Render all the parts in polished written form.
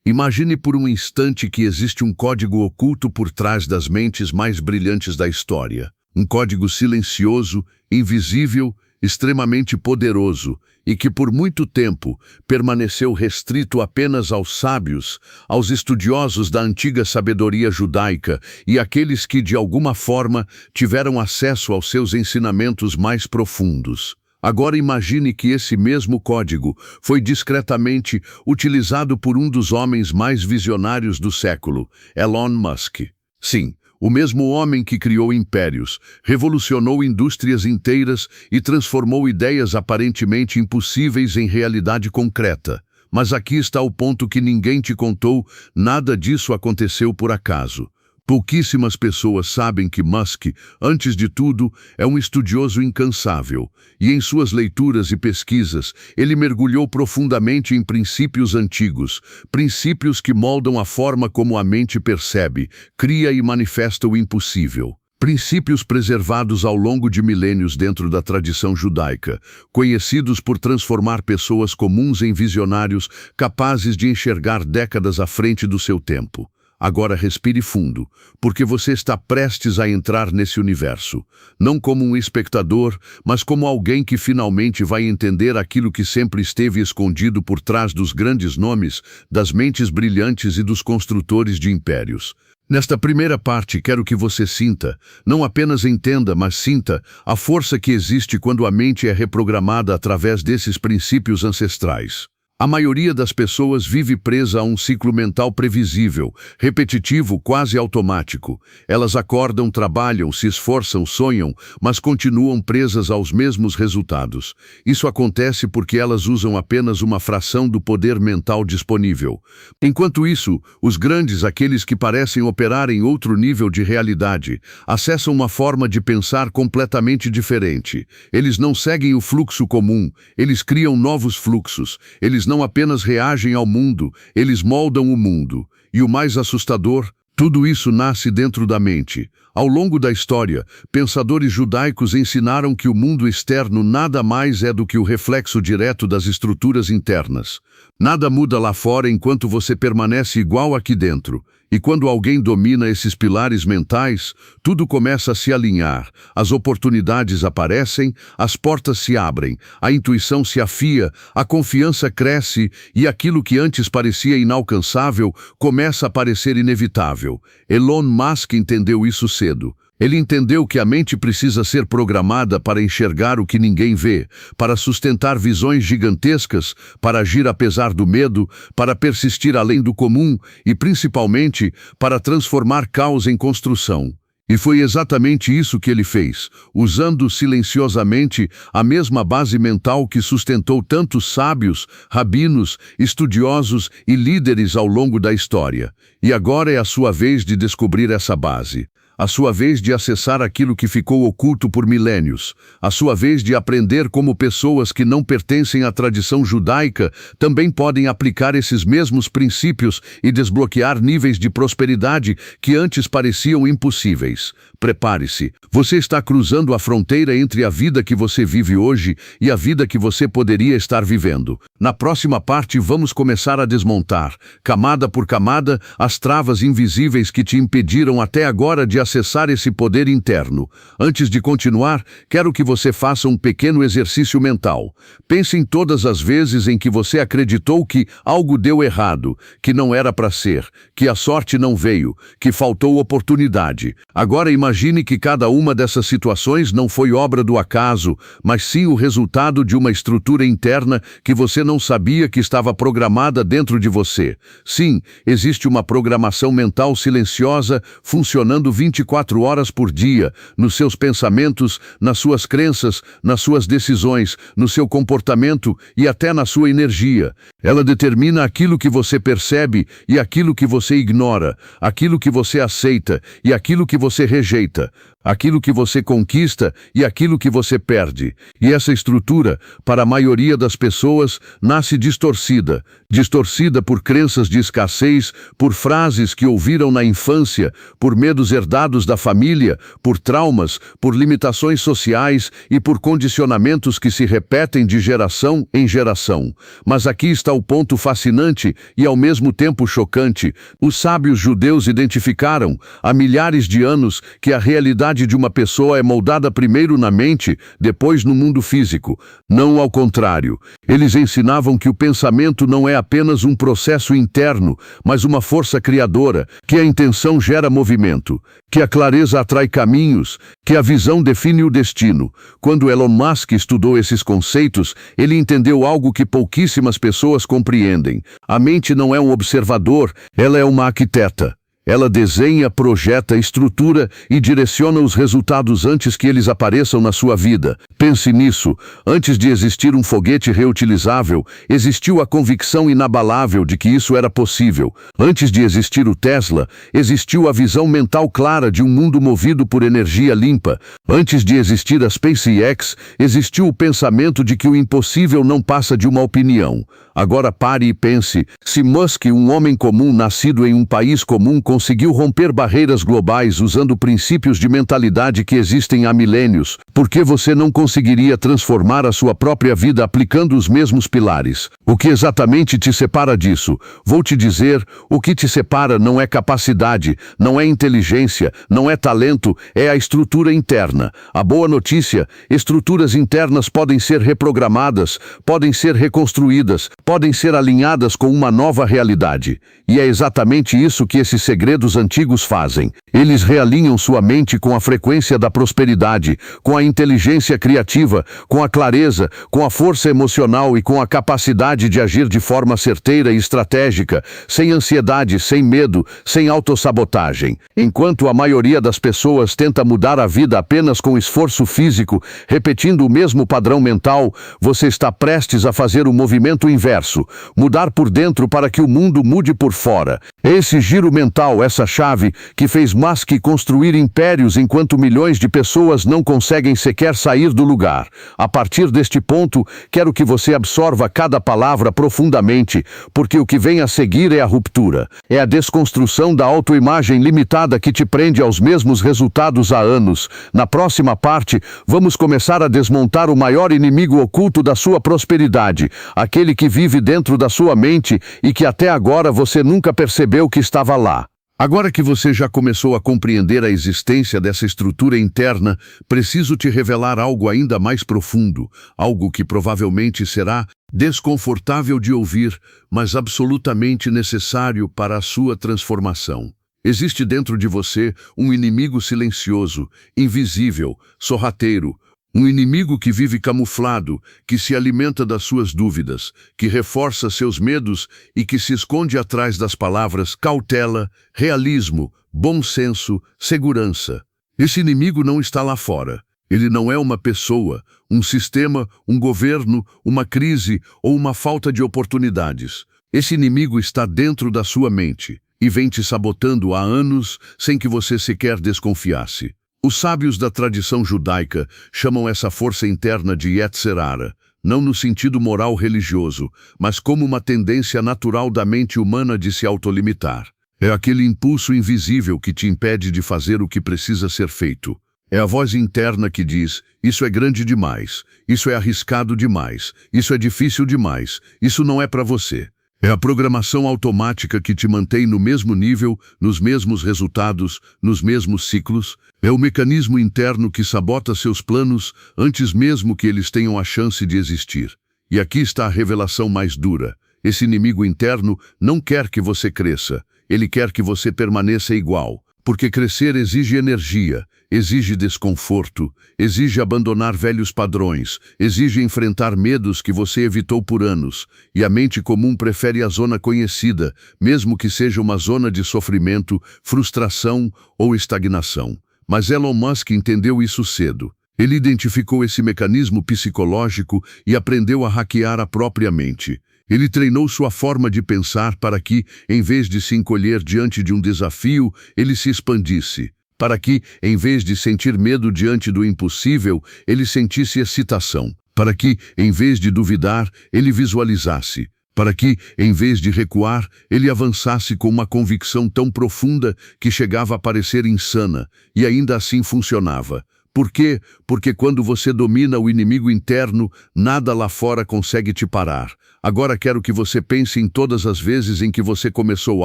Imagine por um instante que existe um código oculto por trás das mentes mais brilhantes da história. Um código silencioso, invisível, extremamente poderoso e que por muito tempo permaneceu restrito apenas aos sábios, aos estudiosos da antiga sabedoria judaica e àqueles que, de alguma forma, tiveram acesso aos seus ensinamentos mais profundos. Agora imagine que esse mesmo código foi discretamente utilizado por um dos homens mais visionários do século, Elon Musk. Sim, o mesmo homem que criou impérios, revolucionou indústrias inteiras e transformou ideias aparentemente impossíveis em realidade concreta. Mas aqui está o ponto que ninguém te contou: nada disso aconteceu por acaso. Pouquíssimas pessoas sabem que Musk, antes de tudo, é um estudioso incansável, e em suas leituras e pesquisas, ele mergulhou profundamente em princípios antigos, princípios que moldam a forma como a mente percebe, cria e manifesta o impossível. Princípios preservados ao longo de milênios dentro da tradição judaica, conhecidos por transformar pessoas comuns em visionários capazes de enxergar décadas à frente do seu tempo. Agora respire fundo, porque você está prestes a entrar nesse universo, não como um espectador, mas como alguém que finalmente vai entender aquilo que sempre esteve escondido por trás dos grandes nomes, das mentes brilhantes e dos construtores de impérios. Nesta primeira parte, quero que você sinta, não apenas entenda, mas sinta, a força que existe quando a mente é reprogramada através desses princípios ancestrais. A maioria das pessoas vive presa a um ciclo mental previsível, repetitivo, quase automático. Elas acordam, trabalham, se esforçam, sonham, mas continuam presas aos mesmos resultados. Isso acontece porque elas usam apenas uma fração do poder mental disponível. Enquanto isso, os grandes, aqueles que parecem operar em outro nível de realidade, acessam uma forma de pensar completamente diferente. Eles não seguem o fluxo comum, eles criam novos fluxos. Eles não apenas reagem ao mundo, eles moldam o mundo. E o mais assustador, tudo isso nasce dentro da mente. Ao longo da história, pensadores judaicos ensinaram que o mundo externo nada mais é do que o reflexo direto das estruturas internas. Nada muda lá fora enquanto você permanece igual aqui dentro. E quando alguém domina esses pilares mentais, tudo começa a se alinhar, as oportunidades aparecem, as portas se abrem, a intuição se afia, a confiança cresce e aquilo que antes parecia inalcançável começa a parecer inevitável. Elon Musk entendeu isso cedo. Ele entendeu que a mente precisa ser programada para enxergar o que ninguém vê, para sustentar visões gigantescas, para agir apesar do medo, para persistir além do comum e, principalmente, para transformar caos em construção. E foi exatamente isso que ele fez, usando silenciosamente a mesma base mental que sustentou tantos sábios, rabinos, estudiosos e líderes ao longo da história. E agora é a sua vez de descobrir essa base. A sua vez de acessar aquilo que ficou oculto por milênios. A sua vez de aprender como pessoas que não pertencem à tradição judaica também podem aplicar esses mesmos princípios e desbloquear níveis de prosperidade que antes pareciam impossíveis. Prepare-se. Você está cruzando a fronteira entre a vida que você vive hoje e a vida que você poderia estar vivendo. Na próxima parte vamos começar a desmontar, camada por camada, as travas invisíveis que te impediram até agora de acessar esse poder interno. Antes de continuar, quero que você faça um pequeno exercício mental. Pense em todas as vezes em que você acreditou que algo deu errado, que não era para ser, que a sorte não veio, que faltou oportunidade. Agora imagine que cada uma dessas situações não foi obra do acaso, mas sim o resultado de uma estrutura interna que você não sabia que estava programada dentro de você. Sim, existe uma programação mental silenciosa funcionando 24 horas por dia, nos seus pensamentos, nas suas crenças, nas suas decisões, no seu comportamento e até na sua energia. Ela determina aquilo que você percebe e aquilo que você ignora, aquilo que você aceita e aquilo que você rejeita. aquilo que você conquista e aquilo que você perde. E essa estrutura, para a maioria das pessoas, nasce distorcida. Distorcida por crenças de escassez, por frases que ouviram na infância, por medos herdados da família, por traumas, por limitações sociais e por condicionamentos que se repetem de geração em geração. Mas aqui está o ponto fascinante e ao mesmo tempo chocante. Os sábios judeus identificaram, há milhares de anos, que a realidade de uma pessoa é moldada primeiro na mente, depois no mundo físico. Não ao contrário. Eles ensinavam que o pensamento não é apenas um processo interno, mas uma força criadora, que a intenção gera movimento, que a clareza atrai caminhos, que a visão define o destino. Quando Elon Musk estudou esses conceitos, ele entendeu algo que pouquíssimas pessoas compreendem. A mente não é um observador, ela é uma arquiteta. Ela desenha, projeta, estrutura e direciona os resultados antes que eles apareçam na sua vida. Pense nisso. Antes de existir um foguete reutilizável, existiu a convicção inabalável de que isso era possível. Antes de existir o Tesla, existiu a visão mental clara de um mundo movido por energia limpa. Antes de existir a SpaceX, existiu o pensamento de que o impossível não passa de uma opinião. Agora pare e pense, se Musk, um homem comum nascido em um país comum, conseguiu romper barreiras globais usando princípios de mentalidade que existem há milênios, por que você não conseguiria transformar a sua própria vida aplicando os mesmos pilares? O que exatamente te separa disso? Vou te dizer, o que te separa não é capacidade, não é inteligência, não é talento, é a estrutura interna. A boa notícia, estruturas internas podem ser reprogramadas, podem ser reconstruídas, podem ser alinhadas com uma nova realidade. E é exatamente isso que esses segredos antigos fazem. Eles realinham sua mente com a frequência da prosperidade, com a inteligência criativa, com a clareza, com a força emocional e com a capacidade de agir de forma certeira e estratégica, sem ansiedade, sem medo, sem autossabotagem. Enquanto a maioria das pessoas tenta mudar a vida apenas com esforço físico, repetindo o mesmo padrão mental, você está prestes a fazer o movimento inverso, mudar por dentro para que o mundo mude por fora. Esse giro mental, essa chave, que fez Musk construir impérios enquanto milhões de pessoas não conseguem sequer sair do lugar. A partir deste ponto, quero que você absorva cada palavra profundamente, porque o que vem a seguir é a ruptura. É a desconstrução da autoimagem limitada que te prende aos mesmos resultados há anos. Na próxima parte, vamos começar a desmontar o maior inimigo oculto da sua prosperidade, aquele que vive dentro da sua mente e que até agora você nunca percebeu que estava lá. Agora que você já começou a compreender a existência dessa estrutura interna, preciso te revelar algo ainda mais profundo, algo que provavelmente será desconfortável de ouvir, mas absolutamente necessário para a sua transformação. Existe dentro de você um inimigo silencioso, invisível, sorrateiro, um inimigo que vive camuflado, que se alimenta das suas dúvidas, que reforça seus medos e que se esconde atrás das palavras cautela, realismo, bom senso, segurança. Esse inimigo não está lá fora. Ele não é uma pessoa, um sistema, um governo, uma crise ou uma falta de oportunidades. Esse inimigo está dentro da sua mente e vem te sabotando há anos sem que você sequer desconfiasse. Os sábios da tradição judaica chamam essa força interna de Yetzer Hara, não no sentido moral religioso, mas como uma tendência natural da mente humana de se autolimitar. É aquele impulso invisível que te impede de fazer o que precisa ser feito. É a voz interna que diz, isso é grande demais, isso é arriscado demais, isso é difícil demais, isso não é para você. É a programação automática que te mantém no mesmo nível, nos mesmos resultados, nos mesmos ciclos. É o mecanismo interno que sabota seus planos antes mesmo que eles tenham a chance de existir. E aqui está a revelação mais dura. Esse inimigo interno não quer que você cresça. Ele quer que você permaneça igual. Porque crescer exige energia, exige desconforto, exige abandonar velhos padrões, exige enfrentar medos que você evitou por anos, e a mente comum prefere a zona conhecida, mesmo que seja uma zona de sofrimento, frustração ou estagnação. Mas Elon Musk entendeu isso cedo. Ele identificou esse mecanismo psicológico e aprendeu a hackear a própria mente. Ele treinou sua forma de pensar para que, em vez de se encolher diante de um desafio, ele se expandisse. para que, em vez de sentir medo diante do impossível, ele sentisse excitação, para que, em vez de duvidar, ele visualizasse, para que, em vez de recuar, ele avançasse com uma convicção tão profunda que chegava a parecer insana, e ainda assim funcionava. Por quê? Porque quando você domina o inimigo interno, nada lá fora consegue te parar. Agora quero que você pense em todas as vezes em que você começou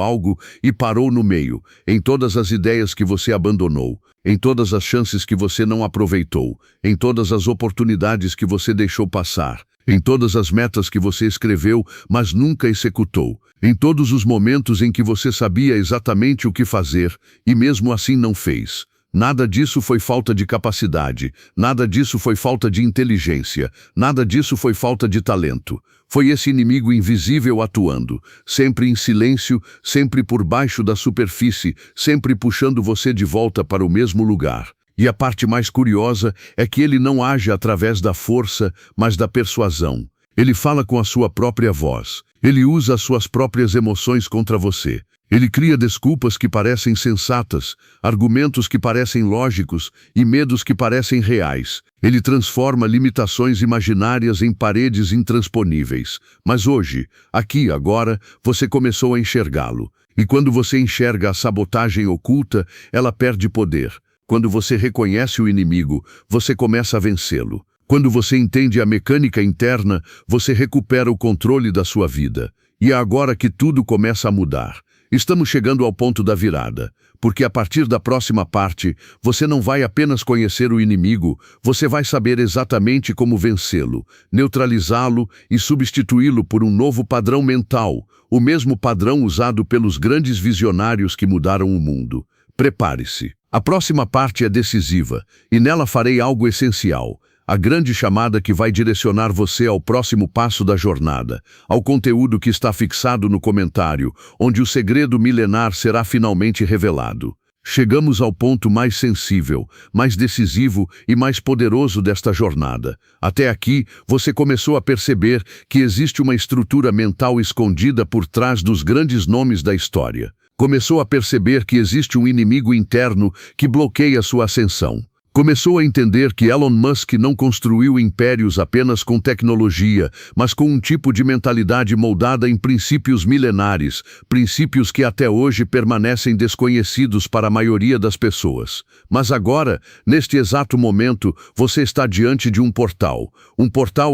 algo e parou no meio, em todas as ideias que você abandonou, em todas as chances que você não aproveitou, em todas as oportunidades que você deixou passar, em todas as metas que você escreveu, mas nunca executou, em todos os momentos em que você sabia exatamente o que fazer e mesmo assim não fez. Nada disso foi falta de capacidade, nada disso foi falta de inteligência, nada disso foi falta de talento. Foi esse inimigo invisível atuando, sempre em silêncio, sempre por baixo da superfície, sempre puxando você de volta para o mesmo lugar. E a parte mais curiosa é que ele não age através da força, mas da persuasão. Ele fala com a sua própria voz. Ele usa as suas próprias emoções contra você. Ele cria desculpas que parecem sensatas, argumentos que parecem lógicos e medos que parecem reais. Ele transforma limitações imaginárias em paredes intransponíveis. Mas hoje, aqui, agora, você começou a enxergá-lo. E quando você enxerga a sabotagem oculta, ela perde poder. Quando você reconhece o inimigo, você começa a vencê-lo. Quando você entende a mecânica interna, você recupera o controle da sua vida. E é agora que tudo começa a mudar. Estamos chegando ao ponto da virada, porque a partir da próxima parte, você não vai apenas conhecer o inimigo, você vai saber exatamente como vencê-lo, neutralizá-lo e substituí-lo por um novo padrão mental, o mesmo padrão usado pelos grandes visionários que mudaram o mundo. Prepare-se. A próxima parte é decisiva, e nela farei algo essencial. A grande chamada que vai direcionar você ao próximo passo da jornada, ao conteúdo que está fixado no comentário, onde o segredo milenar será finalmente revelado. Chegamos ao ponto mais sensível, mais decisivo e mais poderoso desta jornada. Até aqui, você começou a perceber que existe uma estrutura mental escondida por trás dos grandes nomes da história. Começou a perceber que existe um inimigo interno que bloqueia sua ascensão. Começou a entender que Elon Musk não construiu impérios apenas com tecnologia, mas com um tipo de mentalidade moldada em princípios milenares, princípios que até hoje permanecem desconhecidos para a maioria das pessoas. Mas agora, neste exato momento, você está diante de um portal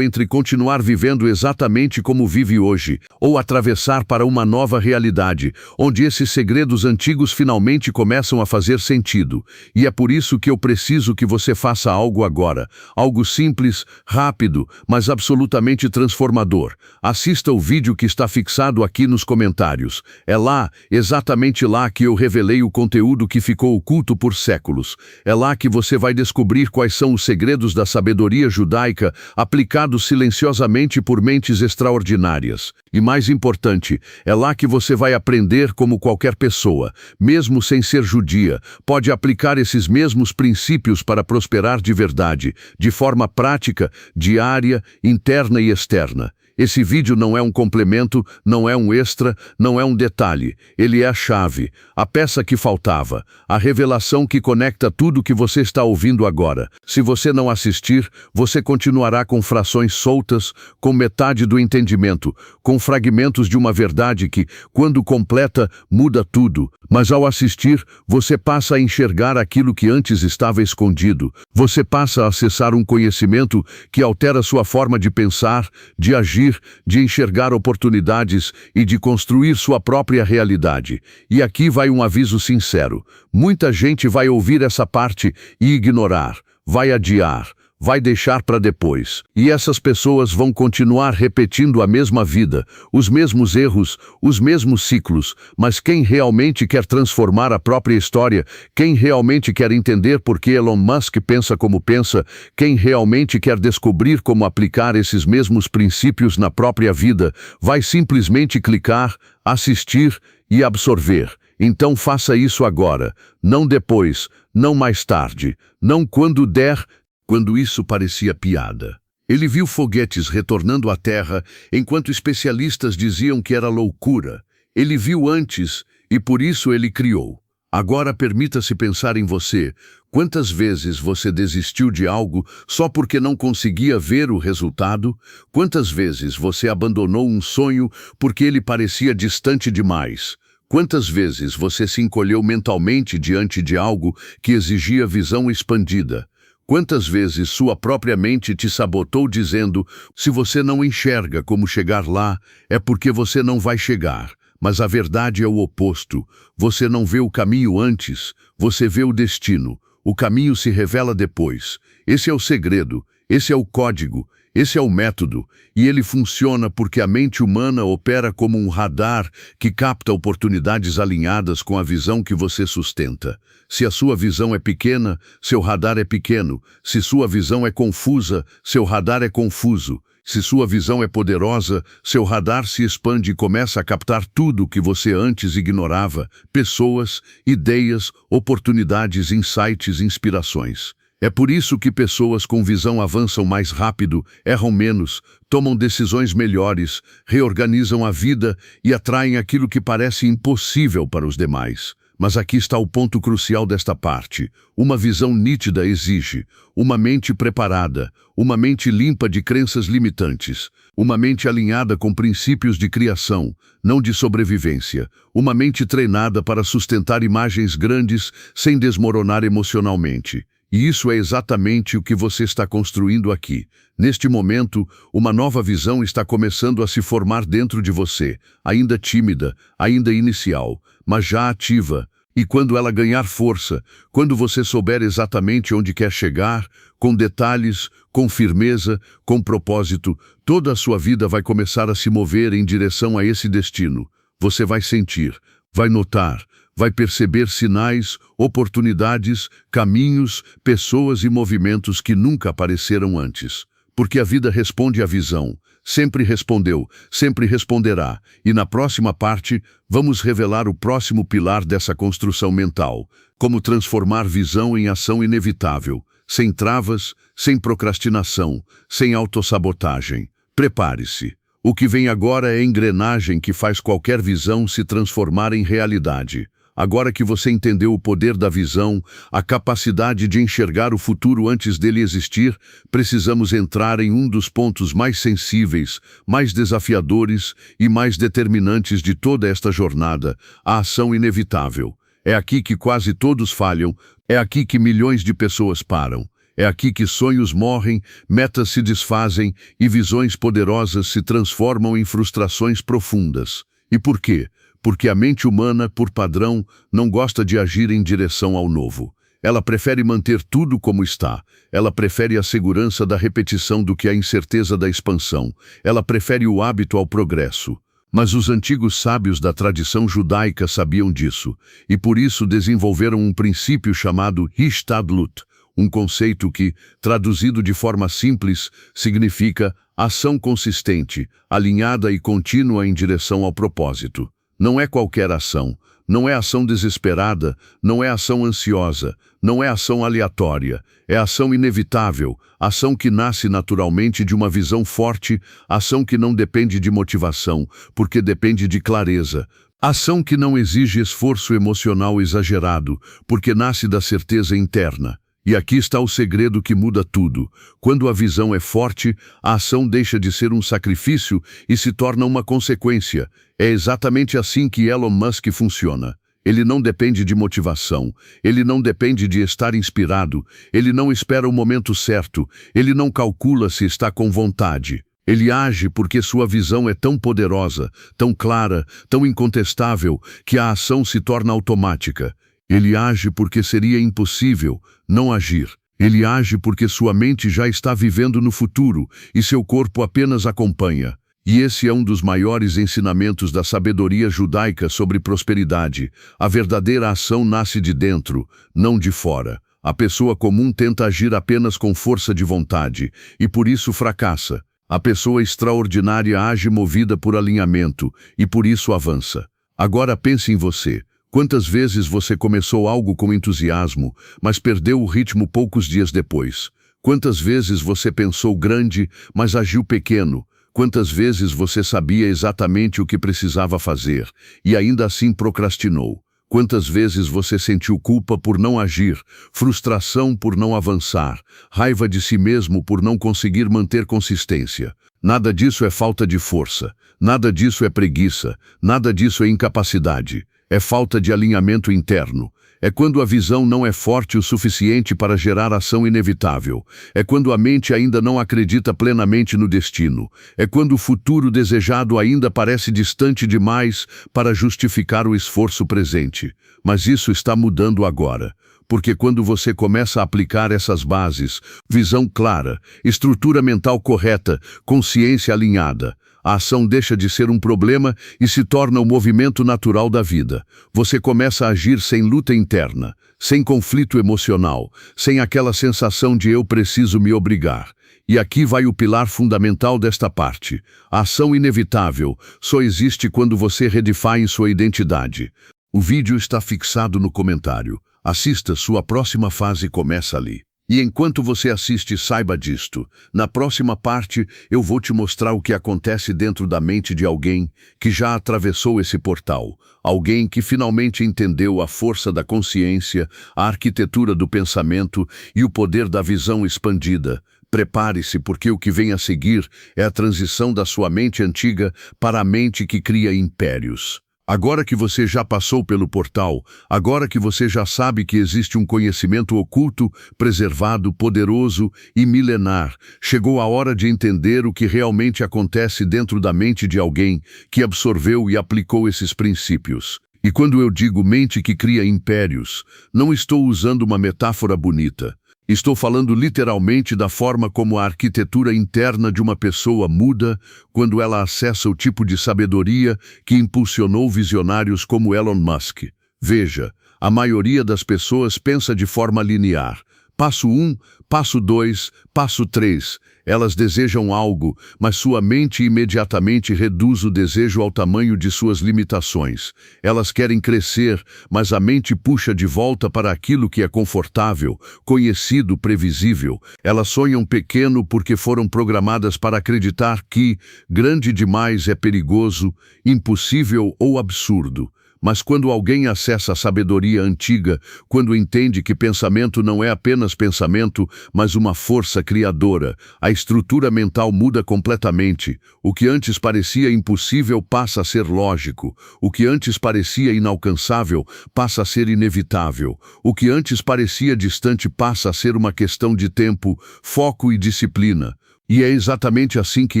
entre continuar vivendo exatamente como vive hoje, ou atravessar para uma nova realidade, onde esses segredos antigos finalmente começam a fazer sentido. E é por isso que eu preciso que você faça algo agora, algo simples, rápido, mas absolutamente transformador. Assista o vídeo que está fixado aqui nos comentários. É lá, exatamente lá que eu revelei o conteúdo que ficou oculto por séculos. É lá que você vai descobrir quais são os segredos da sabedoria judaica aplicados silenciosamente por mentes extraordinárias. E mais importante, é lá que você vai aprender como qualquer pessoa, mesmo sem ser judia, pode aplicar esses mesmos princípios para prosperar de verdade, de forma prática, diária, interna e externa. Esse vídeo não é um complemento, não é um extra, não é um detalhe. Ele é a chave, a peça que faltava, a revelação que conecta tudo que você está ouvindo agora. Se você não assistir, você continuará com frações soltas, com metade do entendimento, com fragmentos de uma verdade que, quando completa, muda tudo. Mas ao assistir, você passa a enxergar aquilo que antes estava escondido. Você passa a acessar um conhecimento que altera sua forma de pensar, de agir, de enxergar oportunidades e de construir sua própria realidade. E aqui vai um aviso sincero. Muita gente vai ouvir essa parte e ignorar, vai adiar, vai deixar para depois. E essas pessoas vão continuar repetindo a mesma vida, os mesmos erros, os mesmos ciclos. Mas quem realmente quer transformar a própria história, quem realmente quer entender por que Elon Musk pensa como pensa, quem realmente quer descobrir como aplicar esses mesmos princípios na própria vida, vai simplesmente clicar, assistir e absorver. Então faça isso agora, não depois, não mais tarde, não quando der. Quando isso parecia piada. Ele viu foguetes retornando à Terra, enquanto especialistas diziam que era loucura. Ele viu antes, e por isso ele criou. Agora permita-se pensar em você. Quantas vezes você desistiu de algo só porque não conseguia ver o resultado? Quantas vezes você abandonou um sonho porque ele parecia distante demais? Quantas vezes você se encolheu mentalmente diante de algo que exigia visão expandida? Quantas vezes sua própria mente te sabotou dizendo: se você não enxerga como chegar lá, é porque você não vai chegar. Mas a verdade é o oposto. Você não vê o caminho antes, você vê o destino. O caminho se revela depois. Esse é o segredo, esse é o código, esse é o método, e ele funciona porque a mente humana opera como um radar que capta oportunidades alinhadas com a visão que você sustenta. Se a sua visão é pequena, seu radar é pequeno. Se sua visão é confusa, seu radar é confuso. Se sua visão é poderosa, seu radar se expande e começa a captar tudo o que você antes ignorava: pessoas, ideias, oportunidades, insights, inspirações. É por isso que pessoas com visão avançam mais rápido, erram menos, tomam decisões melhores, reorganizam a vida e atraem aquilo que parece impossível para os demais. Mas aqui está o ponto crucial desta parte. Uma visão nítida exige uma mente preparada, uma mente limpa de crenças limitantes, uma mente alinhada com princípios de criação, não de sobrevivência, uma mente treinada para sustentar imagens grandes sem desmoronar emocionalmente. E isso é exatamente o que você está construindo aqui. Neste momento, uma nova visão está começando a se formar dentro de você, ainda tímida, ainda inicial, mas já ativa. E quando ela ganhar força, quando você souber exatamente onde quer chegar, com detalhes, com firmeza, com propósito, toda a sua vida vai começar a se mover em direção a esse destino. Você vai sentir, vai notar, vai perceber sinais, oportunidades, caminhos, pessoas e movimentos que nunca apareceram antes. Porque a vida responde à visão. Sempre respondeu, sempre responderá. E na próxima parte, vamos revelar o próximo pilar dessa construção mental. Como transformar visão em ação inevitável. Sem travas, sem procrastinação, sem autossabotagem. Prepare-se. O que vem agora é a engrenagem que faz qualquer visão se transformar em realidade. Agora que você entendeu o poder da visão, a capacidade de enxergar o futuro antes dele existir, precisamos entrar em um dos pontos mais sensíveis, mais desafiadores e mais determinantes de toda esta jornada: a ação inevitável. É aqui que quase todos falham, é aqui que milhões de pessoas param. É aqui que sonhos morrem, metas se desfazem e visões poderosas se transformam em frustrações profundas. E por quê? Porque a mente humana, por padrão, não gosta de agir em direção ao novo. Ela prefere manter tudo como está. Ela prefere a segurança da repetição do que a incerteza da expansão. Ela prefere o hábito ao progresso. Mas os antigos sábios da tradição judaica sabiam disso, e por isso desenvolveram um princípio chamado Hishtadlut, um conceito que, traduzido de forma simples, significa ação consistente, alinhada e contínua em direção ao propósito. Não é qualquer ação, não é ação desesperada, não é ação ansiosa, não é ação aleatória, é ação inevitável, ação que nasce naturalmente de uma visão forte, ação que não depende de motivação, porque depende de clareza, ação que não exige esforço emocional exagerado, porque nasce da certeza interna. E aqui está o segredo que muda tudo. Quando a visão é forte, a ação deixa de ser um sacrifício e se torna uma consequência. É exatamente assim que Elon Musk funciona. Ele não depende de motivação, ele não depende de estar inspirado, ele não espera o momento certo, ele não calcula se está com vontade. Ele age porque sua visão é tão poderosa, tão clara, tão incontestável, que a ação se torna automática. Ele age porque seria impossível não agir. Ele age porque sua mente já está vivendo no futuro e seu corpo apenas acompanha. E esse é um dos maiores ensinamentos da sabedoria judaica sobre prosperidade. A verdadeira ação nasce de dentro, não de fora. A pessoa comum tenta agir apenas com força de vontade e por isso fracassa. A pessoa extraordinária age movida por alinhamento e por isso avança. Agora pense em você. Quantas vezes você começou algo com entusiasmo, mas perdeu o ritmo poucos dias depois? Quantas vezes você pensou grande, mas agiu pequeno? Quantas vezes você sabia exatamente o que precisava fazer, e ainda assim procrastinou? Quantas vezes você sentiu culpa por não agir, frustração por não avançar, raiva de si mesmo por não conseguir manter consistência? Nada disso é falta de força, nada disso é preguiça, nada disso é incapacidade. É falta de alinhamento interno. É quando a visão não é forte o suficiente para gerar ação inevitável. É quando a mente ainda não acredita plenamente no destino. É quando o futuro desejado ainda parece distante demais para justificar o esforço presente. Mas isso está mudando agora. Porque quando você começa a aplicar essas bases, visão clara, estrutura mental correta, consciência alinhada, a ação deixa de ser um problema e se torna o movimento natural da vida. Você começa a agir sem luta interna, sem conflito emocional, sem aquela sensação de eu preciso me obrigar. E aqui vai o pilar fundamental desta parte. A ação inevitável só existe quando você redefine sua identidade. O vídeo está fixado no comentário. Assista, sua próxima fase começa ali. E enquanto você assiste, saiba disto. Na próxima parte, eu vou te mostrar o que acontece dentro da mente de alguém que já atravessou esse portal. Alguém que finalmente entendeu a força da consciência, a arquitetura do pensamento e o poder da visão expandida. Prepare-se, porque o que vem a seguir é a transição da sua mente antiga para a mente que cria impérios. Agora que você já passou pelo portal, agora que você já sabe que existe um conhecimento oculto, preservado, poderoso e milenar, chegou a hora de entender o que realmente acontece dentro da mente de alguém que absorveu e aplicou esses princípios. E quando eu digo mente que cria impérios, não estou usando uma metáfora bonita. Estou falando literalmente da forma como a arquitetura interna de uma pessoa muda quando ela acessa o tipo de sabedoria que impulsionou visionários como Elon Musk. Veja, a maioria das pessoas pensa de forma linear. Passo 1, passo 2, passo 3. Elas desejam algo, mas sua mente imediatamente reduz o desejo ao tamanho de suas limitações. Elas querem crescer, mas a mente puxa de volta para aquilo que é confortável, conhecido, previsível. Elas sonham pequeno porque foram programadas para acreditar que grande demais é perigoso, impossível ou absurdo. Mas quando alguém acessa a sabedoria antiga, quando entende que pensamento não é apenas pensamento, mas uma força criadora, a estrutura mental muda completamente. O que antes parecia impossível passa a ser lógico. O que antes parecia inalcançável passa a ser inevitável. O que antes parecia distante passa a ser uma questão de tempo, foco e disciplina. E é exatamente assim que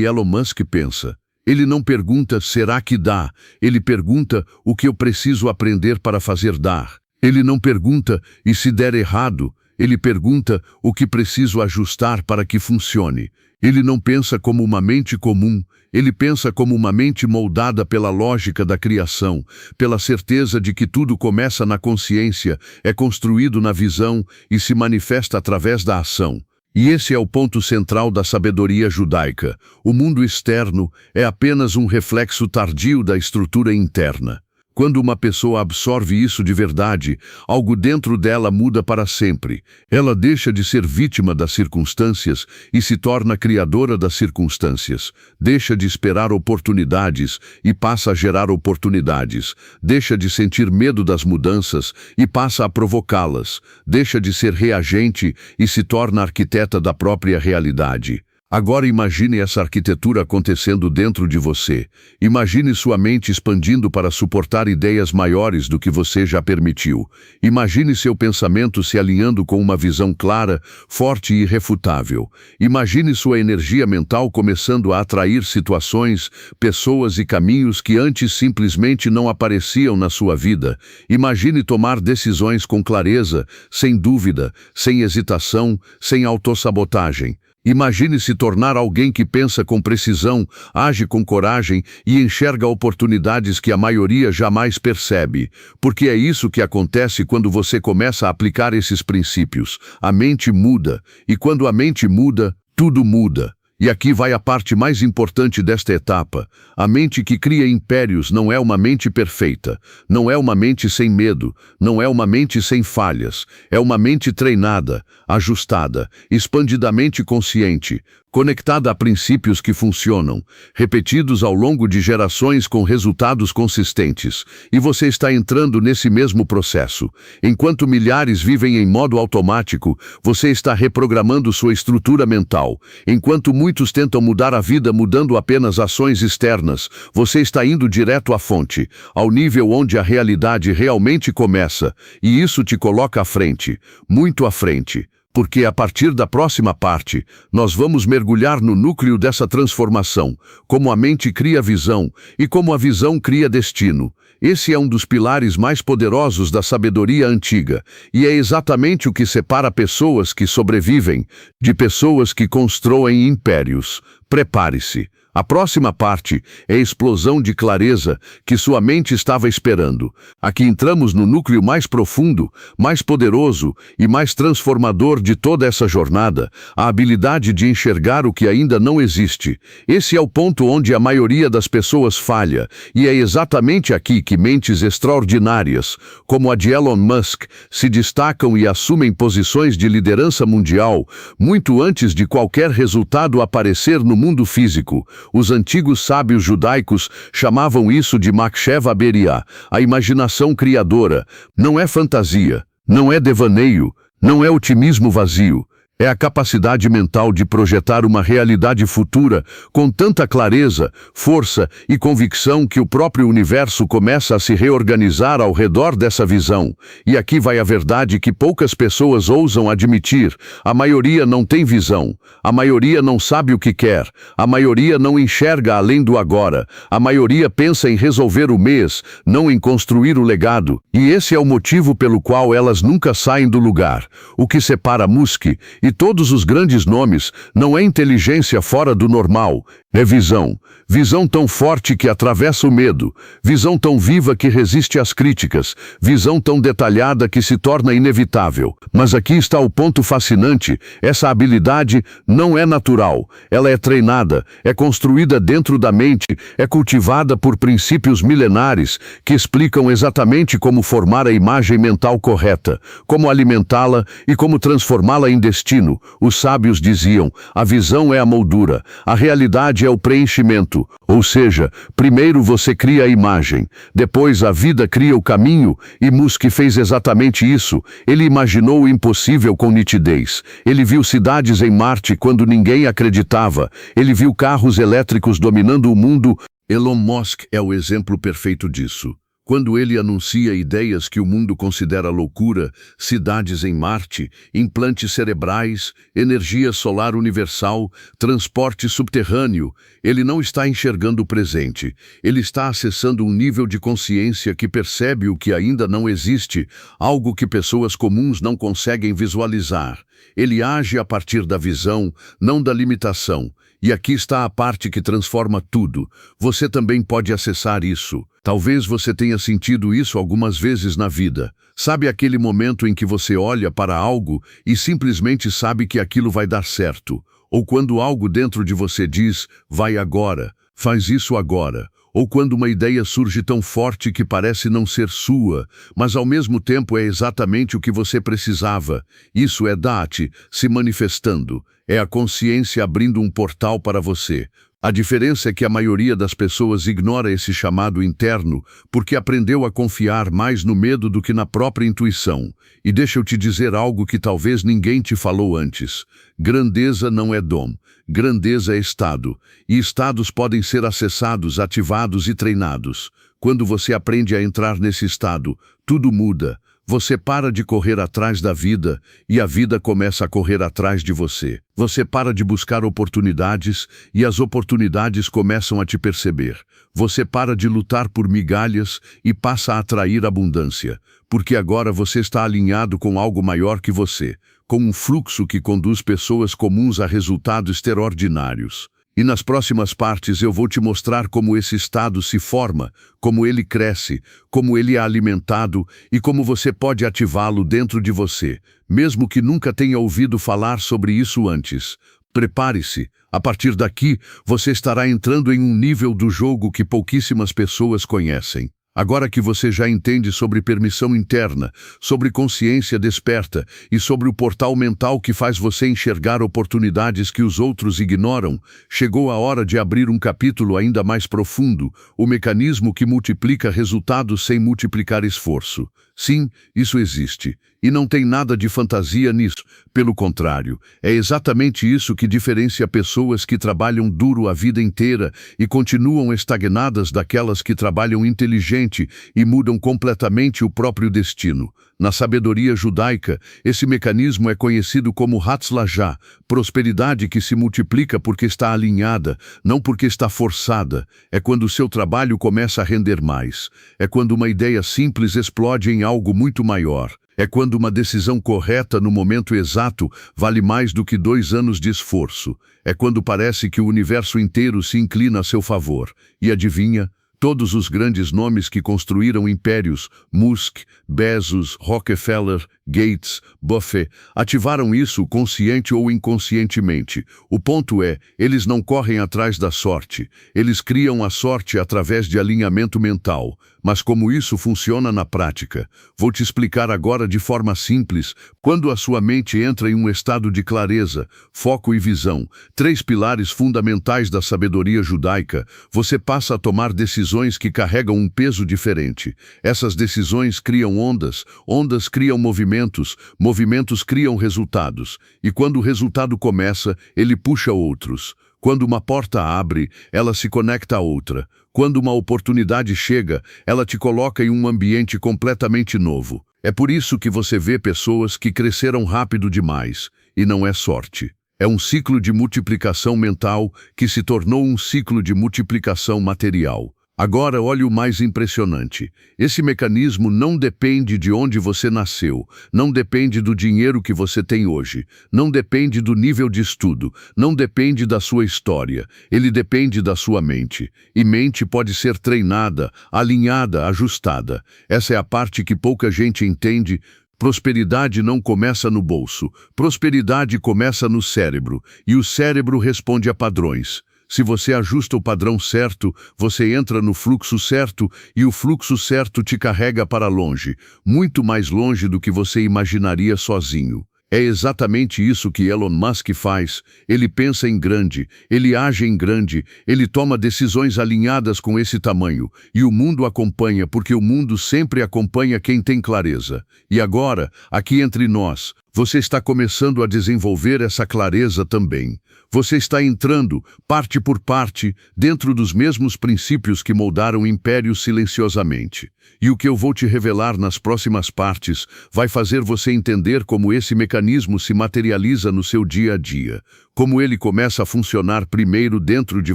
Elon Musk pensa. Ele não pergunta, será que dá? Ele pergunta, o que eu preciso aprender para fazer dar? Ele não pergunta, e se der errado? Ele pergunta, o que preciso ajustar para que funcione? Ele não pensa como uma mente comum, ele pensa como uma mente moldada pela lógica da criação, pela certeza de que tudo começa na consciência, é construído na visão e se manifesta através da ação. E esse é o ponto central da sabedoria judaica. O mundo externo é apenas um reflexo tardio da estrutura interna. Quando uma pessoa absorve isso de verdade, algo dentro dela muda para sempre. Ela deixa de ser vítima das circunstâncias e se torna criadora das circunstâncias. Deixa de esperar oportunidades e passa a gerar oportunidades. Deixa de sentir medo das mudanças e passa a provocá-las. Deixa de ser reagente e se torna arquiteta da própria realidade. Agora imagine essa arquitetura acontecendo dentro de você. Imagine sua mente expandindo para suportar ideias maiores do que você já permitiu. Imagine seu pensamento se alinhando com uma visão clara, forte e irrefutável. Imagine sua energia mental começando a atrair situações, pessoas e caminhos que antes simplesmente não apareciam na sua vida. Imagine tomar decisões com clareza, sem dúvida, sem hesitação, sem autossabotagem. Imagine se tornar alguém que pensa com precisão, age com coragem e enxerga oportunidades que a maioria jamais percebe. Porque é isso que acontece quando você começa a aplicar esses princípios. A mente muda, e quando a mente muda, tudo muda. E aqui vai a parte mais importante desta etapa. A mente que cria impérios não é uma mente perfeita, não é uma mente sem medo, não é uma mente sem falhas. É uma mente treinada, ajustada, expandidamente consciente, conectada a princípios que funcionam, repetidos ao longo de gerações com resultados consistentes, e você está entrando nesse mesmo processo. Enquanto milhares vivem em modo automático, você está reprogramando sua estrutura mental. Enquanto muitos tentam mudar a vida mudando apenas ações externas, você está indo direto à fonte, ao nível onde a realidade realmente começa, e isso te coloca à frente, muito à frente. Porque a partir da próxima parte, nós vamos mergulhar no núcleo dessa transformação, como a mente cria visão e como a visão cria destino. Esse é um dos pilares mais poderosos da sabedoria antiga, e é exatamente o que separa pessoas que sobrevivem de pessoas que constroem impérios. Prepare-se. A próxima parte é a explosão de clareza que sua mente estava esperando. Aqui entramos no núcleo mais profundo, mais poderoso e mais transformador de toda essa jornada, a habilidade de enxergar o que ainda não existe. Esse é o ponto onde a maioria das pessoas falha, e é exatamente aqui que mentes extraordinárias, como a de Elon Musk, se destacam e assumem posições de liderança mundial, muito antes de qualquer resultado aparecer no mundo físico. Os antigos sábios judaicos chamavam isso de Maksheva Beria, a imaginação criadora. Não é fantasia, não é devaneio, não é otimismo vazio. É a capacidade mental de projetar uma realidade futura com tanta clareza, força e convicção que o próprio universo começa a se reorganizar ao redor dessa visão. E aqui vai a verdade que poucas pessoas ousam admitir. A maioria não tem visão. A maioria não sabe o que quer. A maioria não enxerga além do agora. A maioria pensa em resolver o mês, não em construir o legado. E esse é o motivo pelo qual elas nunca saem do lugar. O que separa Musk e todos os grandes nomes não é inteligência fora do normal, é visão. Visão tão forte que atravessa o medo, visão tão viva que resiste às críticas, visão tão detalhada que se torna inevitável. Mas aqui está o ponto fascinante: essa habilidade não é natural, ela é treinada, é construída dentro da mente, é cultivada por princípios milenares que explicam exatamente como formar a imagem mental correta, como alimentá-la e como transformá-la em destino. Os sábios diziam: a visão é a moldura, a realidade é o preenchimento. Ou seja, primeiro você cria a imagem, depois a vida cria o caminho, e Musk fez exatamente isso. Ele imaginou o impossível com nitidez. Ele viu cidades em Marte quando ninguém acreditava. Ele viu carros elétricos dominando o mundo. Elon Musk é o exemplo perfeito disso. Quando ele anuncia ideias que o mundo considera loucura, cidades em Marte, implantes cerebrais, energia solar universal, transporte subterrâneo, ele não está enxergando o presente. Ele está acessando um nível de consciência que percebe o que ainda não existe, algo que pessoas comuns não conseguem visualizar. Ele age a partir da visão, não da limitação. E aqui está a parte que transforma tudo. Você também pode acessar isso. Talvez você tenha sentido isso algumas vezes na vida. Sabe aquele momento em que você olha para algo e simplesmente sabe que aquilo vai dar certo? Ou quando algo dentro de você diz, vai agora, faz isso agora. Ou quando uma ideia surge tão forte que parece não ser sua, mas ao mesmo tempo é exatamente o que você precisava. Isso é Dhat se manifestando. É a consciência abrindo um portal para você. A diferença é que a maioria das pessoas ignora esse chamado interno porque aprendeu a confiar mais no medo do que na própria intuição. E deixa eu te dizer algo que talvez ninguém te falou antes. Grandeza não é dom. Grandeza é estado. E estados podem ser acessados, ativados e treinados. Quando você aprende a entrar nesse estado, tudo muda. Você para de correr atrás da vida e a vida começa a correr atrás de você. Você para de buscar oportunidades e as oportunidades começam a te perceber. Você para de lutar por migalhas e passa a atrair abundância, porque agora você está alinhado com algo maior que você, com um fluxo que conduz pessoas comuns a resultados extraordinários. E nas próximas partes eu vou te mostrar como esse estado se forma, como ele cresce, como ele é alimentado e como você pode ativá-lo dentro de você, mesmo que nunca tenha ouvido falar sobre isso antes. Prepare-se. A partir daqui, você estará entrando em um nível do jogo que pouquíssimas pessoas conhecem. Agora que você já entende sobre permissão interna, sobre consciência desperta e sobre o portal mental que faz você enxergar oportunidades que os outros ignoram, chegou a hora de abrir um capítulo ainda mais profundo, o mecanismo que multiplica resultados sem multiplicar esforço. Sim, isso existe. E não tem nada de fantasia nisso. Pelo contrário, é exatamente isso que diferencia pessoas que trabalham duro a vida inteira e continuam estagnadas daquelas que trabalham inteligente e mudam completamente o próprio destino. Na sabedoria judaica, esse mecanismo é conhecido como Hatzlajá, prosperidade que se multiplica porque está alinhada, não porque está forçada. É quando o seu trabalho começa a render mais. É quando uma ideia simples explode em algo muito maior. É quando uma decisão correta no momento exato vale mais do que 2 anos de esforço. É quando parece que o universo inteiro se inclina a seu favor. E adivinha? Todos os grandes nomes que construíram impérios, Musk, Bezos, Rockefeller, Gates, Buffett, ativaram isso consciente ou inconscientemente. O ponto é, eles não correm atrás da sorte. Eles criam a sorte através de alinhamento mental. Mas como isso funciona na prática? Vou te explicar agora de forma simples. Quando a sua mente entra em um estado de clareza, foco e visão, 3 pilares fundamentais da sabedoria judaica, você passa a tomar decisões que carregam um peso diferente. Essas decisões criam ondas, ondas criam movimentos, movimentos criam resultados. E quando o resultado começa, ele puxa outros. Quando uma porta abre, ela se conecta a outra. Quando uma oportunidade chega, ela te coloca em um ambiente completamente novo. É por isso que você vê pessoas que cresceram rápido demais. E não é sorte. É um ciclo de multiplicação mental que se tornou um ciclo de multiplicação material. Agora olhe o mais impressionante. Esse mecanismo não depende de onde você nasceu, não depende do dinheiro que você tem hoje, não depende do nível de estudo, não depende da sua história. Ele depende da sua mente. E mente pode ser treinada, alinhada, ajustada. Essa é a parte que pouca gente entende. Prosperidade não começa no bolso. Prosperidade começa no cérebro. E o cérebro responde a padrões. Se você ajusta o padrão certo, você entra no fluxo certo e o fluxo certo te carrega para longe, muito mais longe do que você imaginaria sozinho. É exatamente isso que Elon Musk faz. Ele pensa em grande, ele age em grande, ele toma decisões alinhadas com esse tamanho. E o mundo acompanha, porque o mundo sempre acompanha quem tem clareza. E agora, aqui entre nós, você está começando a desenvolver essa clareza também. Você está entrando, parte por parte, dentro dos mesmos princípios que moldaram impérios silenciosamente. E o que eu vou te revelar nas próximas partes vai fazer você entender como esse mecanismo se materializa no seu dia a dia, como ele começa a funcionar primeiro dentro de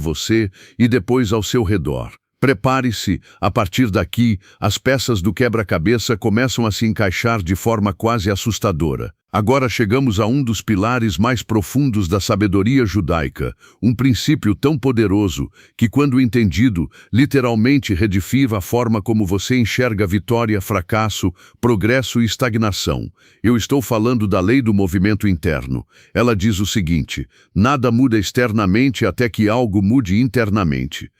você e depois ao seu redor. Prepare-se, a partir daqui, as peças do quebra-cabeça começam a se encaixar de forma quase assustadora. Agora chegamos a um dos pilares mais profundos da sabedoria judaica, um princípio tão poderoso que, quando entendido, literalmente reedifica a forma como você enxerga vitória, fracasso, progresso e estagnação. Eu estou falando da lei do movimento interno. Ela diz o seguinte: nada muda externamente até que algo mude internamente.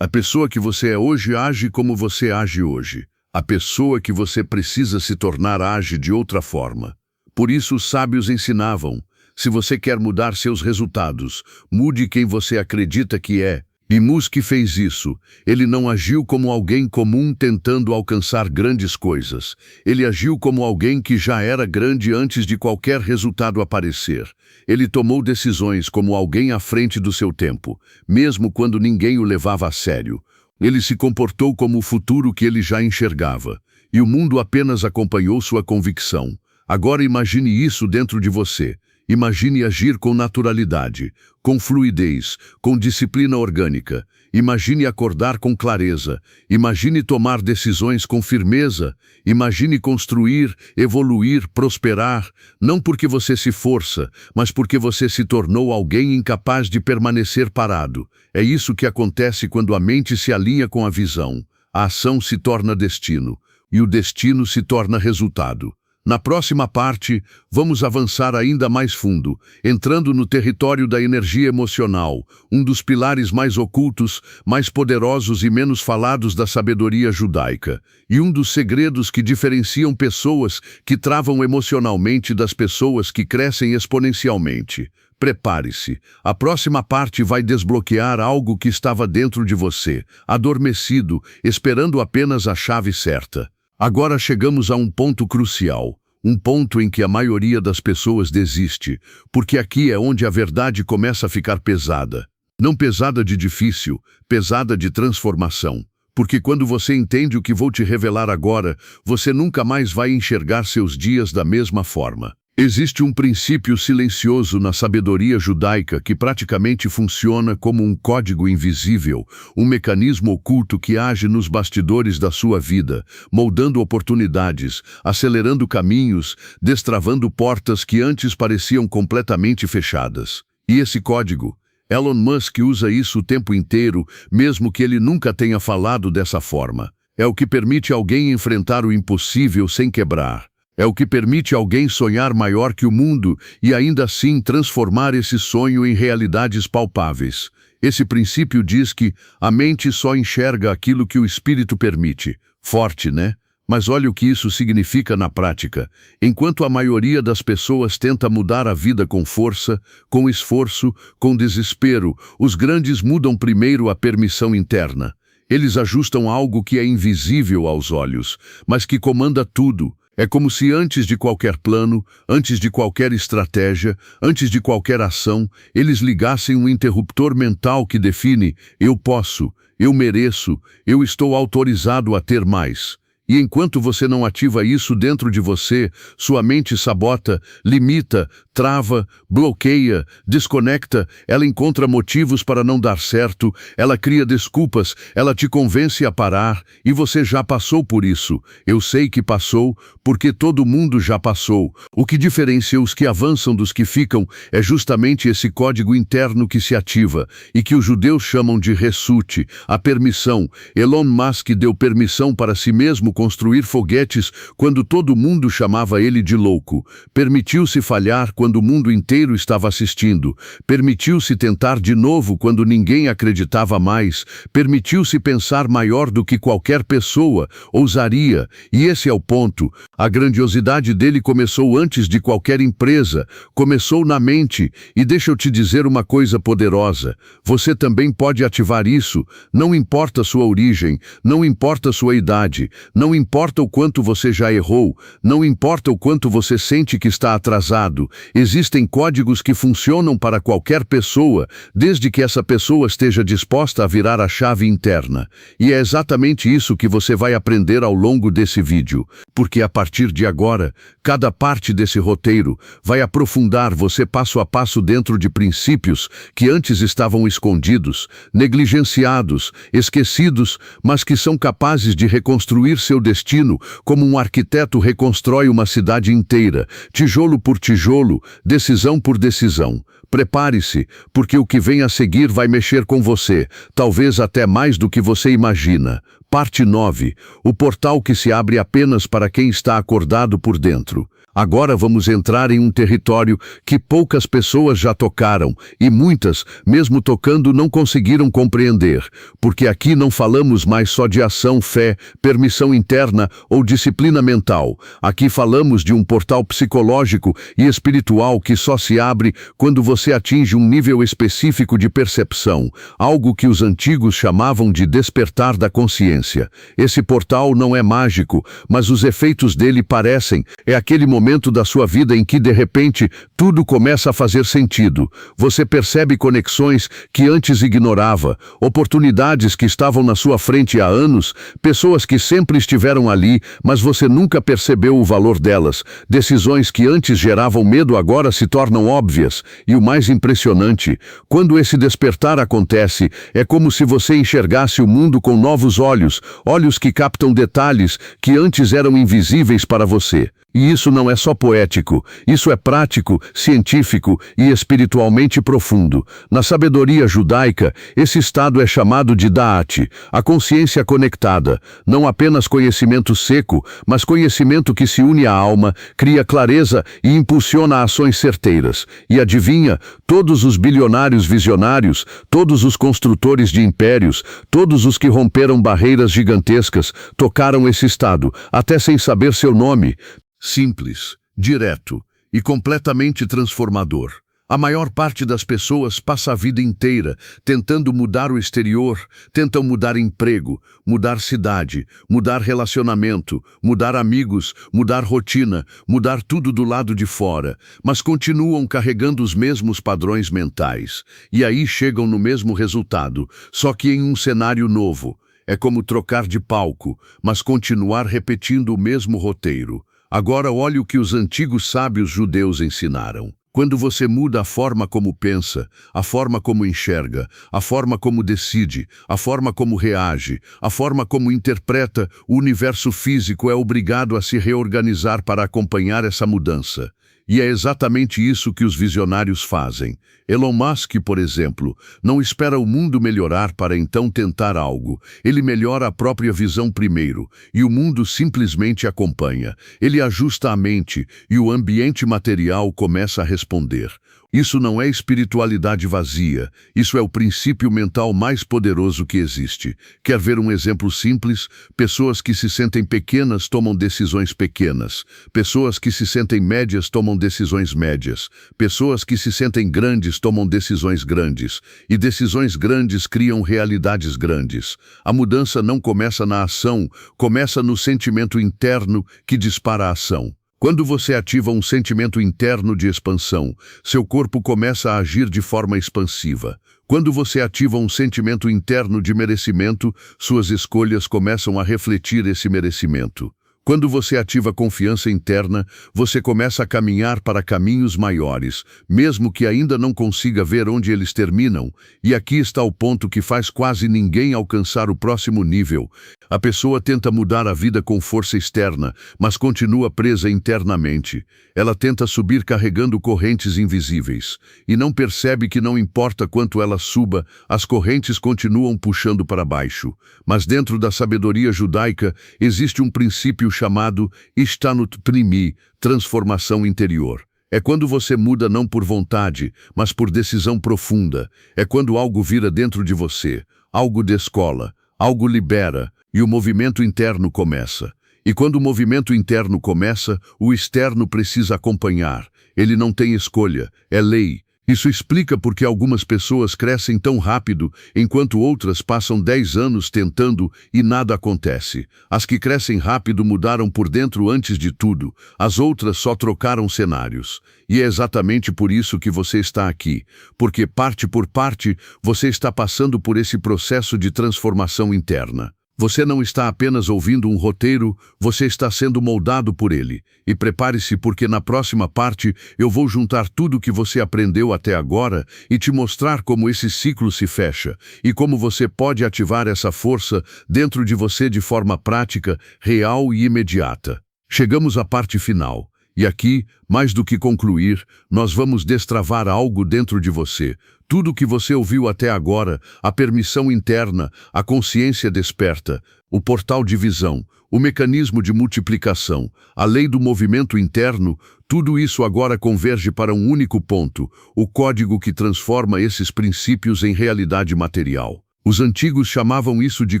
A pessoa que você é hoje age como você age hoje. A pessoa que você precisa se tornar age de outra forma. Por isso os sábios ensinavam: se você quer mudar seus resultados, mude quem você acredita que é. E Musk fez isso. Ele não agiu como alguém comum tentando alcançar grandes coisas. Ele agiu como alguém que já era grande antes de qualquer resultado aparecer. Ele tomou decisões como alguém à frente do seu tempo, mesmo quando ninguém o levava a sério. Ele se comportou como o futuro que ele já enxergava. E o mundo apenas acompanhou sua convicção. Agora imagine isso dentro de você. Imagine agir com naturalidade, com fluidez, com disciplina orgânica. Imagine acordar com clareza. Imagine tomar decisões com firmeza. Imagine construir, evoluir, prosperar, não porque você se força, mas porque você se tornou alguém incapaz de permanecer parado. É isso que acontece quando a mente se alinha com a visão. A ação se torna destino, e o destino se torna resultado. Na próxima parte, vamos avançar ainda mais fundo, entrando no território da energia emocional, um dos pilares mais ocultos, mais poderosos e menos falados da sabedoria judaica, e um dos segredos que diferenciam pessoas que travam emocionalmente das pessoas que crescem exponencialmente. Prepare-se, a próxima parte vai desbloquear algo que estava dentro de você, adormecido, esperando apenas a chave certa. Agora chegamos a um ponto crucial, um ponto em que a maioria das pessoas desiste, porque aqui é onde a verdade começa a ficar pesada. Não pesada de difícil, pesada de transformação. Porque quando você entende o que vou te revelar agora, você nunca mais vai enxergar seus dias da mesma forma. Existe um princípio silencioso na sabedoria judaica que praticamente funciona como um código invisível, um mecanismo oculto que age nos bastidores da sua vida, moldando oportunidades, acelerando caminhos, destravando portas que antes pareciam completamente fechadas. E esse código? Elon Musk usa isso o tempo inteiro, mesmo que ele nunca tenha falado dessa forma. É o que permite alguém enfrentar o impossível sem quebrar. É o que permite alguém sonhar maior que o mundo e ainda assim transformar esse sonho em realidades palpáveis. Esse princípio diz que a mente só enxerga aquilo que o espírito permite. Forte, né? Mas olha o que isso significa na prática. Enquanto a maioria das pessoas tenta mudar a vida com força, com esforço, com desespero, os grandes mudam primeiro a permissão interna. Eles ajustam algo que é invisível aos olhos, mas que comanda tudo. É como se antes de qualquer plano, antes de qualquer estratégia, antes de qualquer ação, eles ligassem um interruptor mental que define: eu posso, eu mereço, eu estou autorizado a ter mais. E enquanto você não ativa isso dentro de você, sua mente sabota, limita, trava, bloqueia, desconecta, ela encontra motivos para não dar certo, ela cria desculpas, ela te convence a parar, e você já passou por isso. Eu sei que passou, porque todo mundo já passou. O que diferencia os que avançam dos que ficam é justamente esse código interno que se ativa, e que os judeus chamam de ressute, a permissão. Elon Musk deu permissão para si mesmo construir foguetes quando todo mundo chamava ele de louco. Permitiu-se falhar quando o mundo inteiro estava assistindo. Permitiu-se tentar de novo quando ninguém acreditava mais. Permitiu-se pensar maior do que qualquer pessoa, ousaria. E esse é o ponto. A grandiosidade dele começou antes de qualquer empresa. Começou na mente. E deixa eu te dizer uma coisa poderosa. Você também pode ativar isso. Não importa sua origem, não importa sua idade, não importa o quanto você já errou, não importa o quanto você sente que está atrasado. Existem códigos que funcionam para qualquer pessoa, desde que essa pessoa esteja disposta a virar a chave interna. E é exatamente isso que você vai aprender ao longo desse vídeo, porque a partir de agora, cada parte desse roteiro vai aprofundar você passo a passo dentro de princípios que antes estavam escondidos, negligenciados, esquecidos, mas que são capazes de reconstruir seu destino como um arquiteto reconstrói uma cidade inteira, tijolo por tijolo, decisão por decisão. Prepare-se, porque o que vem a seguir vai mexer com você, talvez até mais do que você imagina. Parte 9. O portal que se abre apenas para quem está acordado por dentro. Agora vamos entrar em um território que poucas pessoas já tocaram, e muitas, mesmo tocando, não conseguiram compreender, porque aqui não falamos mais só de ação, fé, permissão interna ou disciplina mental. Aqui falamos de um portal psicológico e espiritual que só se abre quando você atinge um nível específico de percepção, algo que os antigos chamavam de despertar da consciência. Esse portal não é mágico, mas os efeitos dele parecem, é aquele momento da sua vida em que, de repente, tudo começa a fazer sentido. Você percebe conexões que antes ignorava, oportunidades que estavam na sua frente há anos, pessoas que sempre estiveram ali, mas você nunca percebeu o valor delas, decisões que antes geravam medo agora se tornam óbvias. E o mais impressionante, quando esse despertar acontece, é como se você enxergasse o mundo com novos olhos, olhos que captam detalhes que antes eram invisíveis para você. E isso não é só poético, isso é prático, científico e espiritualmente profundo. Na sabedoria judaica, esse estado é chamado de Da'at, a consciência conectada, não apenas conhecimento seco, mas conhecimento que se une à alma, cria clareza e impulsiona ações certeiras. E adivinha, todos os bilionários visionários, todos os construtores de impérios, todos os que romperam barreiras gigantescas, tocaram esse estado, até sem saber seu nome. Simples, direto e completamente transformador. A maior parte das pessoas passa a vida inteira tentando mudar o exterior, tentam mudar emprego, mudar cidade, mudar relacionamento, mudar amigos, mudar rotina, mudar tudo do lado de fora, mas continuam carregando os mesmos padrões mentais. E aí chegam no mesmo resultado, só que em um cenário novo. É como trocar de palco, mas continuar repetindo o mesmo roteiro. Agora olhe o que os antigos sábios judeus ensinaram. Quando você muda a forma como pensa, a forma como enxerga, a forma como decide, a forma como reage, a forma como interpreta, o universo físico é obrigado a se reorganizar para acompanhar essa mudança. E é exatamente isso que os visionários fazem. Elon Musk, por exemplo, não espera o mundo melhorar para então tentar algo. Ele melhora a própria visão primeiro, e o mundo simplesmente acompanha. Ele ajusta a mente, e o ambiente material começa a responder. Isso não é espiritualidade vazia, isso é o princípio mental mais poderoso que existe. Quer ver um exemplo simples? Pessoas que se sentem pequenas tomam decisões pequenas. Pessoas que se sentem médias tomam decisões médias. Pessoas que se sentem grandes tomam decisões grandes. E decisões grandes criam realidades grandes. A mudança não começa na ação, começa no sentimento interno que dispara a ação. Quando você ativa um sentimento interno de expansão, seu corpo começa a agir de forma expansiva. Quando você ativa um sentimento interno de merecimento, suas escolhas começam a refletir esse merecimento. Quando você ativa confiança interna, você começa a caminhar para caminhos maiores, mesmo que ainda não consiga ver onde eles terminam. E aqui está o ponto que faz quase ninguém alcançar o próximo nível. A pessoa tenta mudar a vida com força externa, mas continua presa internamente. Ela tenta subir carregando correntes invisíveis, e não percebe que não importa quanto ela suba, as correntes continuam puxando para baixo. Mas dentro da sabedoria judaica existe um princípio chamado Ishtanut Pnimi, transformação interior. É quando você muda não por vontade, mas por decisão profunda. É quando algo vira dentro de você, algo descola, algo libera, e o movimento interno começa. E quando o movimento interno começa, o externo precisa acompanhar. Ele não tem escolha, é lei. Isso explica por que algumas pessoas crescem tão rápido, enquanto outras passam 10 anos tentando e nada acontece. As que crescem rápido mudaram por dentro antes de tudo, as outras só trocaram cenários. E é exatamente por isso que você está aqui, porque parte por parte você está passando por esse processo de transformação interna. Você não está apenas ouvindo um roteiro, você está sendo moldado por ele. E prepare-se porque na próxima parte eu vou juntar tudo o que você aprendeu até agora e te mostrar como esse ciclo se fecha e como você pode ativar essa força dentro de você de forma prática, real e imediata. Chegamos à parte final. E aqui, mais do que concluir, nós vamos destravar algo dentro de você. Tudo o que você ouviu até agora, a permissão interna, a consciência desperta, o portal de visão, o mecanismo de multiplicação, a lei do movimento interno, tudo isso agora converge para um único ponto, o código que transforma esses princípios em realidade material. Os antigos chamavam isso de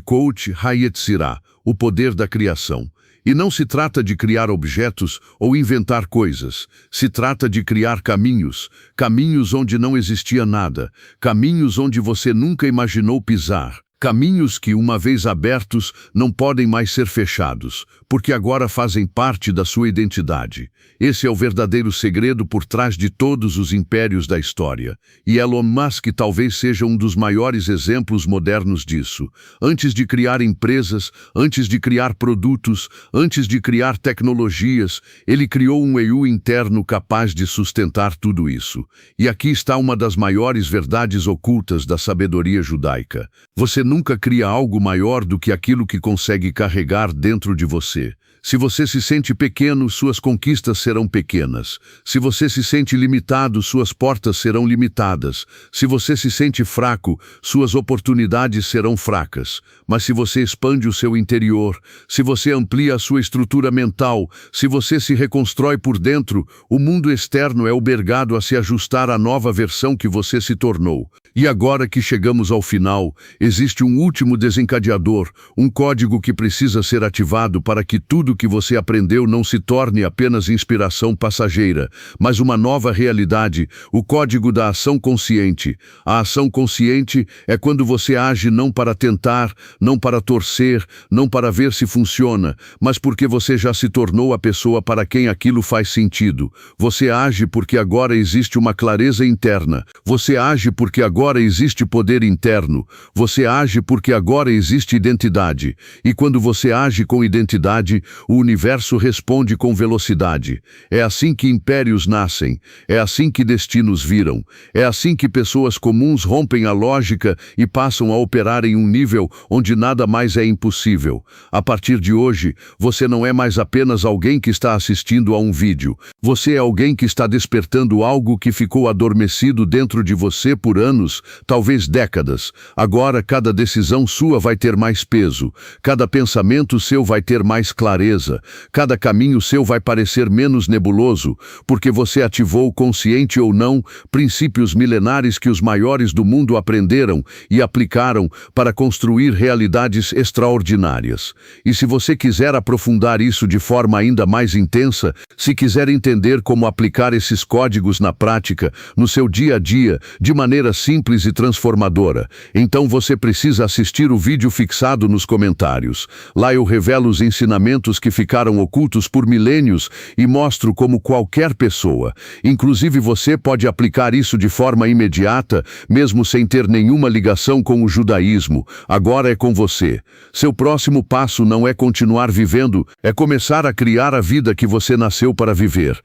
Koach HaYetzirah, o poder da criação. E não se trata de criar objetos ou inventar coisas. Se trata de criar caminhos, caminhos onde não existia nada, caminhos onde você nunca imaginou pisar. Caminhos que, uma vez abertos, não podem mais ser fechados, porque agora fazem parte da sua identidade. Esse é o verdadeiro segredo por trás de todos os impérios da história. E Elon Musk talvez seja um dos maiores exemplos modernos disso. Antes de criar empresas, antes de criar produtos, antes de criar tecnologias, ele criou um eu interno capaz de sustentar tudo isso. E aqui está uma das maiores verdades ocultas da sabedoria judaica. Você nunca cria algo maior do que aquilo que consegue carregar dentro de você. Se você se sente pequeno, suas conquistas serão pequenas. Se você se sente limitado, suas portas serão limitadas. Se você se sente fraco, suas oportunidades serão fracas. Mas se você expande o seu interior, se você amplia a sua estrutura mental, se você se reconstrói por dentro, o mundo externo é obrigado a se ajustar à nova versão que você se tornou. E agora que chegamos ao final, existe um último desencadeador, um código que precisa ser ativado para que tudo que você aprendeu não se torne apenas inspiração passageira, mas uma nova realidade, o código da ação consciente. A ação consciente é quando você age não para tentar, não para torcer, não para ver se funciona, mas porque você já se tornou a pessoa para quem aquilo faz sentido. Você age porque agora existe uma clareza interna. Você age porque agora existe poder interno. Você age porque agora existe identidade. E quando você age com identidade, o universo responde com velocidade. É assim que impérios nascem. É assim que destinos viram. É assim que pessoas comuns rompem a lógica e passam a operar em um nível onde nada mais é impossível. A partir de hoje, você não é mais apenas alguém que está assistindo a um vídeo. Você é alguém que está despertando algo que ficou adormecido dentro de você por anos, talvez décadas. Agora cada decisão sua vai ter mais peso, cada pensamento seu vai ter mais clareza, cada caminho seu vai parecer menos nebuloso, porque você ativou, consciente ou não, princípios milenares que os maiores do mundo aprenderam e aplicaram para construir realidades extraordinárias. E se você quiser aprofundar isso de forma ainda mais intensa, se quiser entender como aplicar esses códigos na prática, no seu dia a dia, de maneira simples e transformadora, então você precisa assistir o vídeo fixado nos comentários. Lá eu revelo os ensinamentos que ficaram ocultos por milênios e mostro como qualquer pessoa, inclusive você, pode aplicar isso de forma imediata, mesmo sem ter nenhuma ligação com o judaísmo. Agora é com você. Seu próximo passo não é continuar vivendo, é começar a criar a vida que você nasceu para viver.